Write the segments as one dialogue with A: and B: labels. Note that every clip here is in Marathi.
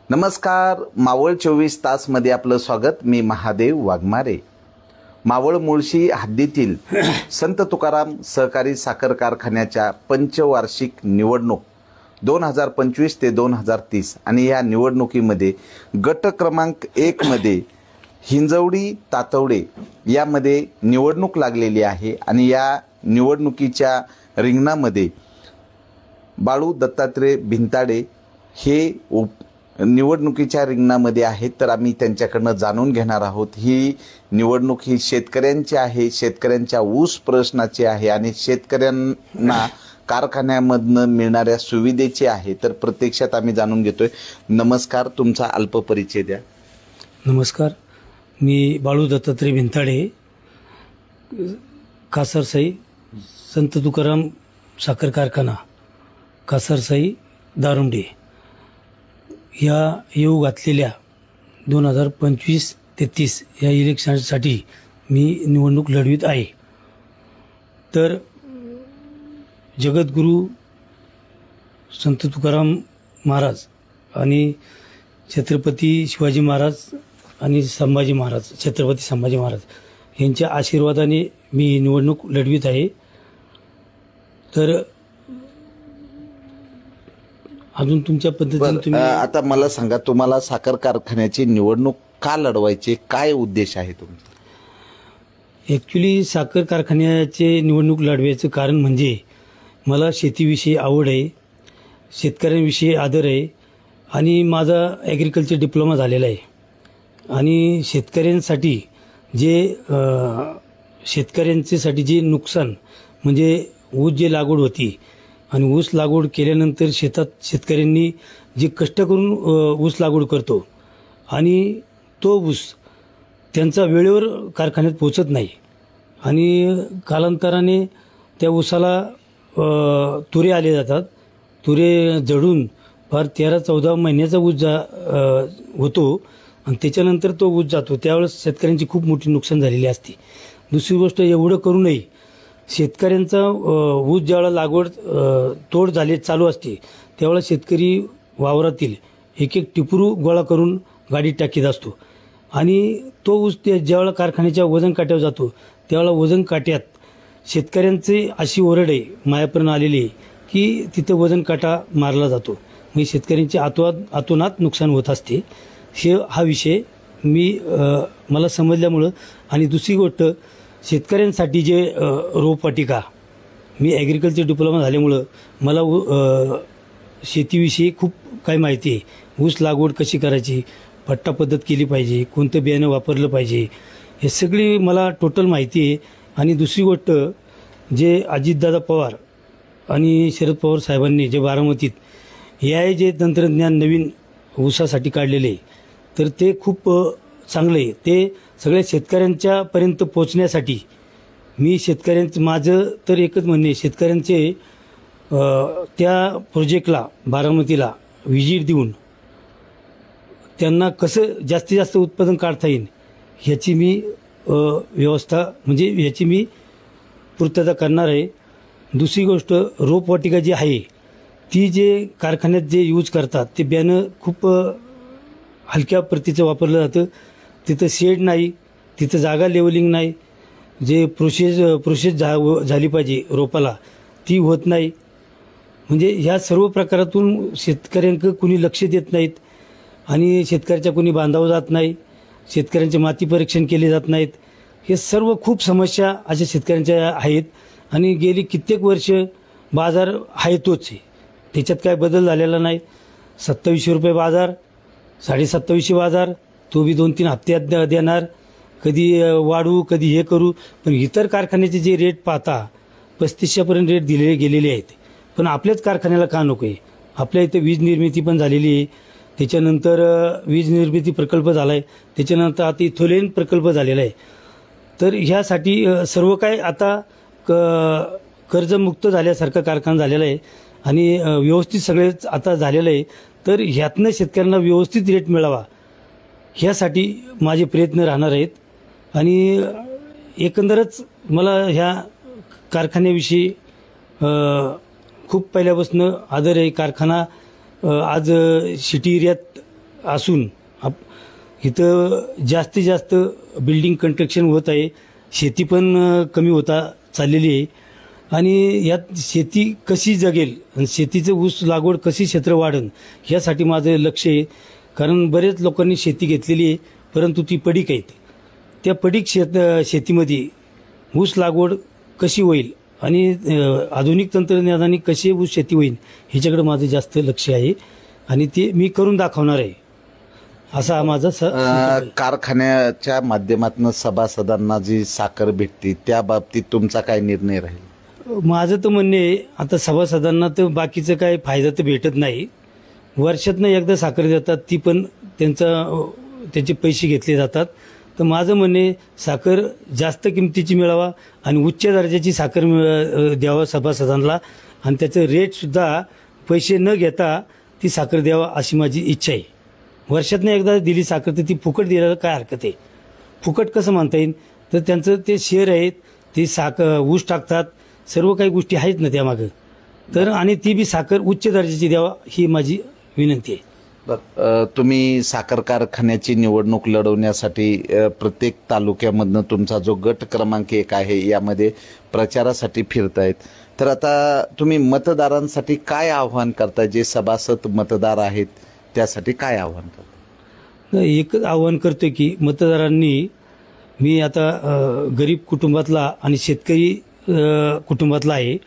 A: नमस्कार. मावळ 24 तासमध्ये आपलं स्वागत. मी महादेव वाघमारे. मावळ मुळशी हद्दीतील संत तुकाराम सहकारी साखर कारखान्याच्या पंचवार्षिक निवडणूक 2025 ते 2030 आणि या निवडणुकीमध्ये गट क्रमांक 1 मध्ये हिंजवडी तातवडे यामध्ये निवडणूक लागलेली आहे आणि या निवडणुकीच्या रिंगणामध्ये बाळू दत्तात्रय भिंताडे हे निवडणुकीच्या रिंगणामध्ये आहेत. तर आम्ही त्यांच्याकडनं जाणून घेणार आहोत. ही निवडणूक ही शेतकऱ्यांची आहे, शेतकऱ्यांच्या ऊस प्रश्नाची आहे आणि शेतकऱ्यांना कारखान्यामधनं मिळणाऱ्या सुविधेची आहे. तर प्रत्यक्षात आम्ही जाणून घेतोय. नमस्कार, तुमचा अल्प परिचय द्या.
B: नमस्कार, मी बाळू दत्तात्रय भिंताडे, कासारसाई संत तुकाराम साखर कारखाना, कासारसाई दारुंडे या येऊ घातलेल्या 2025 ते 30 या इलेक्शनसाठी मी निवडणूक लढवित आहे. तर जगद्गुरू संत तुकाराम महाराज आणि छत्रपती शिवाजी महाराज आणि संभाजी महाराज, छत्रपती संभाजी महाराज यांच्या आशीर्वादाने मी निवडणूक लढवित आहे. तर अजून तुमच्या पद्धतीने तुम्ही
A: आता मला सांगा, तुम्हाला साखर कारखान्याची निवडणूक का लढवायची, काय उद्देश आहे तुमचा?
B: ॲक्च्युली साखर कारखान्याचे निवडणूक लढवायचं कारण म्हणजे मला शेतीविषयी आवड आहे, शेतकऱ्यांविषयी आदर आहे आणि माझा ॲग्रिकल्चर डिप्लोमा झालेला आहे. आणि शेतकऱ्यांसाठी जे नुकसान म्हणजे ऊस जे लागवड होती आणि ऊस लागवड केल्यानंतर शेतात शेतकऱ्यांनी जे कष्ट करून ऊस लागवड करतो आणि तो ऊस त्यांचा वेळेवर कारखान्यात पोचत नाही आणि कालांतराने त्या ऊसाला तुरे आले जातात. तुरे जडून फार 13-14 महिन्याचा ऊस होतो आणि त्याच्यानंतर तो ऊस जातो. त्यावेळेस शेतकऱ्यांची खूप मोठी नुकसान झालेली असते. दुसरी गोष्ट, एवढं करूनही शेतकऱ्यांचा ऊस ज्यावेळेला लागवड तोड चालू असते त्यावेळेला शेतकरी वावरातील एक टिपरू गोळा करून गाडीत टाकीत असतो आणि तो ऊस ज्यावेळेला कारखान्याच्या वजन काट्यावर जातो त्यावेळेला वजन काट्यात शेतकऱ्यांचे अशी ओरड आहे, मायापर्यंत आलेली आहे की तिथं वजन काटा मारला जातो. म्हणजे शेतकऱ्यांचे आतोनात नुकसान होत असते. हा विषय मला समजल्यामुळं. आणि दुसरी गोष्ट, शेतकऱ्यांसाठी जे रोपवाटिका, मी ॲग्रिकल्चर डिप्लोमा झाल्यामुळं मला शेतीविषयी खूप काही माहिती आहे. ऊस लागवड कशी करायची, पट्टा पद्धत केली पाहिजे, कोणतं बियाणं वापरलं पाहिजे, हे सगळी मला टोटल माहिती आहे. आणि दुसरी गोष्ट, जे अजितदादा पवार आणि शरद पवार साहेबांनी जे बारामतीत AI जे तंत्रज्ञान नवीन ऊसासाठी काढलेले आहे, तर ते खूप चांगलं आहे. ते सगळ्या शेतकऱ्यांच्यापर्यंत पोचण्यासाठी माझं तर एकच म्हणणे आहे, शेतकऱ्यांचे त्या प्रोजेक्टला बारामतीला व्हिजिट देऊन त्यांना कसं जास्तीत जास्त उत्पादन काढता येईल ह्याची मी व्यवस्था म्हणजे ह्याची मी पूर्तता करणार आहे. दुसरी गोष्ट, रोपवाटिका जी आहे ती जे कारखान्यात जे यूज करतात ते बियाणं खूप हलक्या प्रतीचं वापरलं जातं. तिथं शेड नाही, तिथं जागा लेवलिंग नाही, जे प्रोसेस झाली पाहिजे रोपाला ती होत नाही. म्हणजे ह्या सर्व प्रकारातून शेतकऱ्यांकडे कुणी लक्ष देत नाहीत आणि शेतकऱ्याच्या कुणी बांधावं जात नाही, शेतकऱ्यांचे माती परीक्षण केले जात नाहीत. हे सर्व खूप समस्या अशा शेतकऱ्यांच्या आहेत आणि गेली कित्येक वर्ष बाजार आहे तोच आहे, त्याच्यात काय बदल झालेला नाही. 2700 रुपये बाजार, 2750 बाजार, तो बी 2-3 हप्त्यात देणार, कधी वाढवू कधी हे करू. पण इतर कारखान्याचे जे रेट पाहता 3500पर्यंत रेट दिले गेलेले आहेत. पण आपल्याच कारखान्याला का नको आहे? आपल्या इथं वीज निर्मिती पण झालेली आहे, त्याच्यानंतर वीज निर्मिती प्रकल्प झाला आहे, त्याच्यानंतर आता इथोलेन प्रकल्प झालेला आहे. तर ह्यासाठी सर्व काय आता कर्जमुक्त झाल्यासारखा कारखाना झालेला आहे आणि व्यवस्थित सगळे आता झालेलं आहे. तर ह्यातनं शेतकऱ्यांना व्यवस्थित रेट मिळावा ह्यासाठी माझे प्रयत्न राहणार आहेत. आणि एकंदरच मला ह्या कारखान्याविषयी खूप पहिल्यापासून आदर आहे. कारखाना आज सिटी एरियात असून इथं जास्तीत जास्त बिल्डिंग कन्स्ट्रक्शन होत आहे, शेती पण कमी होता चाललेली आहे आणि यात शेती कशी जगेल आणि शेतीचं ऊस लागवड कशी क्षेत्र वाढेल ह्यासाठी माझं लक्ष आहे. कारण बरेच लोकांनी शेती घेतलेली आहे परंतु ती पडीक आहेत. त्या पडीक शेतीमध्ये ऊस लागवड कशी होईल आणि आधुनिक तंत्रज्ञानाने कशी ऊस शेती होईल ह्याच्याकडे माझं जास्त लक्ष आहे आणि ते मी करून दाखवणार आहे असा माझा
A: कारखान्याच्या माध्यमातून सभासदांना जी साखर भेटते त्या बाबतीत तुमचा काय निर्णय राहील?
B: माझं तर म्हणणे आहे, आता सभासदांना तर बाकीचं काय फायदा तर भेटत नाही. वर्षातनं एकदा साखर देतात, ती पण त्यांचे पैसे घेतले जातात. तर माझं म्हणणे साखर जास्त किमतीची मिळावा आणि उच्च दर्जाची साखर द्यावा सभासदांना आणि त्याचं रेटसुद्धा पैसे न घेता ती साखर द्यावा अशी माझी इच्छा आहे. वर्षातनं एकदा दिली साखर तर ती फुकट द्यायला काय हरकत आहे? फुकट कसं म्हणता येईल? तर त्यांचं ते शेअर आहेत, ते ऊस टाकतात, सर्व काही गोष्टी आहेत ना त्यामागं. तर आणि ती बी साखर उच्च दर्जाची द्यावा ही माझी विनंती आहे.
A: तुम्ही साखर कारखान्याची निवडणूक लढवण्यासाठी प्रत्येक तालुक्यामधनं तुमचा जो गट क्रमांक 1 आहे यामध्ये प्रचारासाठी फिरतायत. तर आता तुम्ही मतदारांसाठी काय आव्हान करताय? जे सभासद मतदार आहेत त्यासाठी काय आव्हान करता?
B: एकच आव्हान करतोय की मतदारांनी, मी आता गरीब कुटुंबातला आणि शेतकरी कुटुंबातला आहे,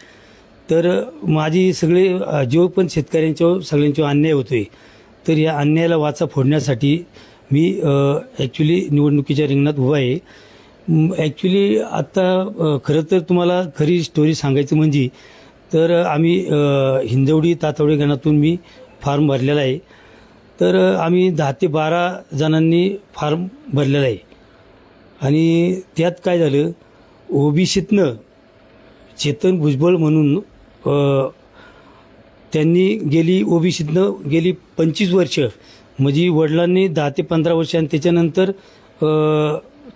B: तर माझी सगळे जो पण शेतकऱ्यांच्या सगळ्यांचा अन्याय होतोय तर या अन्यायाला वाचा फोडण्यासाठी मी ॲक्च्युली निवडणुकीच्या रिंगणात उभा आहे. ॲक्च्युली आता खरं तर तुम्हाला खरी स्टोरी सांगायचं म्हणजे तर आम्ही हिंजवडी तातवडे गणातून मी फॉर्म भरलेला आहे. तर आम्ही 10 ते 12 जणांनी फॉर्म भरलेला आहे आणि त्यात काय झालं, ओबीसीतनं चेतन भुजबळ म्हणून त्यांनी ओबीसीतनं गेली 25 वर्ष, म्हणजे वडिलांनी 10 ते 15 वर्ष आणि त्याच्यानंतर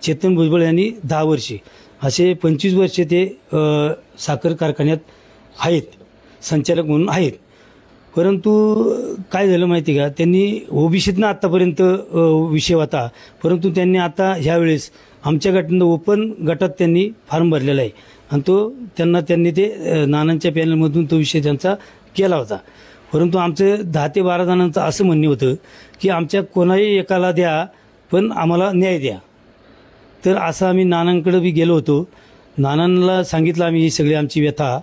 B: चेतन भुजबळ यांनी 10 वर्षे, असे 25 वर्षे ते साखर कारखान्यात आहेत, संचालक म्हणून आहेत. परंतु काय झालं माहिती का, त्यांनी ओबीसीतनं आत्तापर्यंत विषय होता, परंतु त्यांनी आता ह्यावेळेस आमच्या गटानं ओपन गटात त्यांनी फॉर्म भरलेला आहे आणि त्यांनी ते नानांच्या पॅनलमधून तो विषय त्यांचा केला होता. परंतु आमचं 10 ते 12 जणांचं असं म्हणणं होतं की आमच्या कोणाही एकाला द्या पण आम्हाला न्याय द्या. तर असं आम्ही नानांकडे बी गेलो होतो, नानांना सांगितलं आम्ही ही सगळी आमची व्यथा.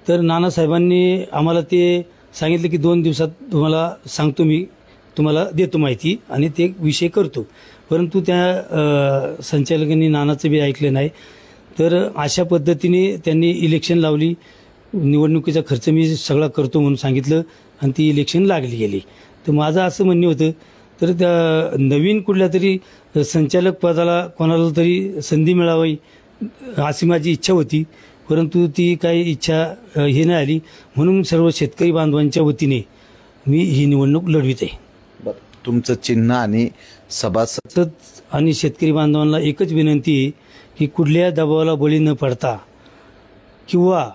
B: तर नानासाहेबांनी आम्हाला ते सांगितलं की 2 दिवसात तुम्हाला सांगतो, मी तुम्हाला देतो माहिती आणि ते विषय करतो. परंतु त्या संचालकांनी नानाचं बी ऐकलं नाही. तर अशा पद्धतीने त्यांनी इलेक्शन लावली, निवडणुकीचा खर्च मी सगळा करतो म्हणून सांगितलं आणि ती इलेक्शन लागली गेली. तर माझं असं म्हणणं होतं, तर त्या नवीन कुठल्या तरी संचालक पदाला कोणाला तरी संधी मिळावी अशी माझी इच्छा होती, परंतु ती काही इच्छा हे नाही आली. म्हणून सर्व शेतकरी बांधवांच्या वतीने मी ही निवडणूक लढवित आहे.
A: तुमचं चिन्ह आणि सभासद
B: आणि शेतकरी बांधवांना एकच विनंती आहे की कुठल्या दबावाला बळी न पडता किंवा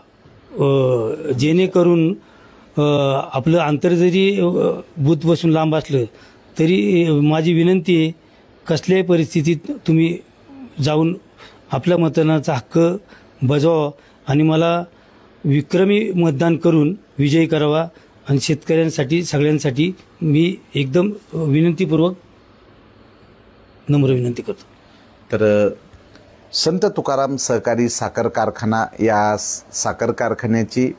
B: जेणेकरून आपलं अंतर जरी बूथ बसून लांब असलं तरी माझी विनंती आहे, कसल्याही परिस्थितीत तुम्ही जाऊन आपल्या मतदानाचा हक्क बजावा आणि मला विक्रमी मतदान करून विजयी करावा. आणि शेतकऱ्यांसाठी सगळ्यांसाठी मी एकदम विनंतीपूर्वक नम्र विनंती करतो. तर
A: संत तुकाराम सहकारी साखर कारखाना या साखर कारखान्याची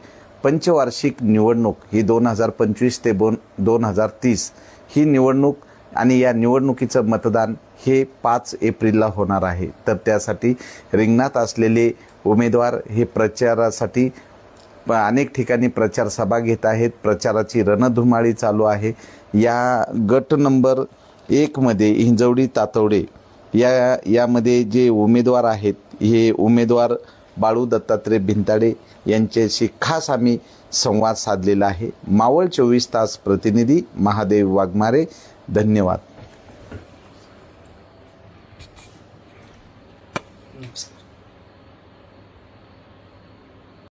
A: पंचवार्षिक निवडणूक ही 2025 ते 2030 ही निवडणूक आणि या निवडणुकीचं मतदान हे 5 एप्रिलला होणार आहे. तर त्यासाठी रिंगणात असलेले उमेदवार हे प्रचारासाठी अनेक ठिकाणी प्रचार सभा घेत आहेत. प्रचाराची रणधुमाळी चालू आहे. या गट नंबर 1 मध्ये हिंजवडी तातवडे यामध्ये जे उमेदवार आहेत हे उमेदवार बाळू दत्तात्रय भिंताडे यांच्याशी खास आम्ही संवाद साधलेला आहे. मावळ 24 तास प्रतिनिधी महादेव वाघमारे. धन्यवाद.